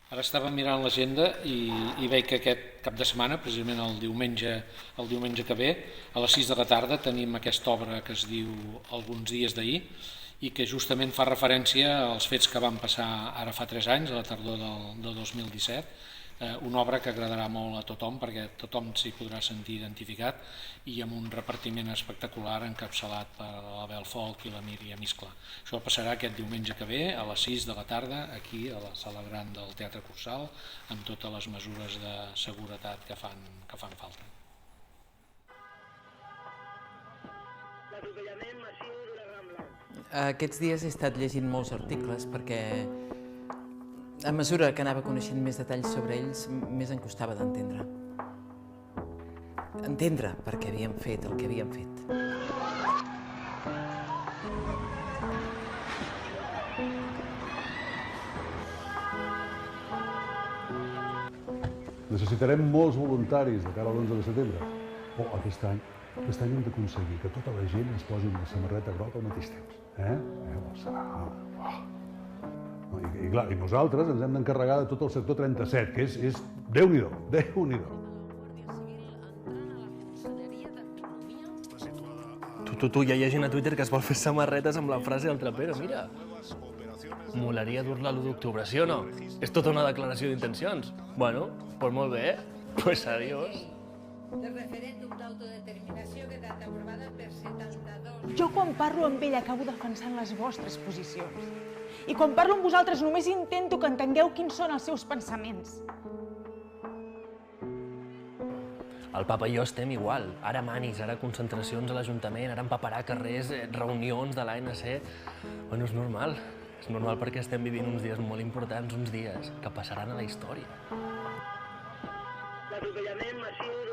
Ara estava mirant l'agenda i veig que aquest cap de setmana, precisament el diumenge que ve, a les 6 de la tarda tenim aquesta obra que es diu Alguns dies d'ahir i que justament fa referència als fets que van passar ara fa 3 anys, a la tardor del 2017, una obra que agradarà molt a tothom perquè tothom s'hi podrà sentir identificat i amb un repartiment espectacular encapçalat per l'Abel Folk i la Míriam Iscla. Això passarà aquest diumenge que ve a les 6 de la tarda aquí a la sala gran del Teatre Cursal amb totes les mesures de seguretat que fan falta. Aquests dies he estat llegint molts articles perquè a mesura que anava coneixent més detalls sobre ells, més em costava d'entendre. Entendre per què havien fet el que havien fet. Necessitarem molts voluntaris de cara a l'11 de setembre. Aquest any hem d'aconseguir que tota la gent es posi una samarreta groga al mateix temps. I nosaltres ens hem d'encarregar de tot el sector 37, que és Déu-n'hi-do, Déu-n'hi-do. Tu, ja llegint a Twitter que es vol fer samarretes amb la frase del trapero, mira. Molaria dur-la l'1 d'octubre, sí o no? És tota una declaració d'intencions. Bueno, pues molt bé, pues adiós. El referèndum d'autodeterminació ha quedat aprovada per 72... Jo quan parlo amb ell acabo defensant les vostres posicions. I quan parlo amb vosaltres només intento que entengueu quins són els seus pensaments. El papa i jo estem igual. Ara manis, ara concentracions a l'Ajuntament, ara empaparar carrers, reunions de l'ANC... Bueno, és normal. És normal perquè estem vivint uns dies molt importants, uns dies que passaran a la història. L'atropellament massiu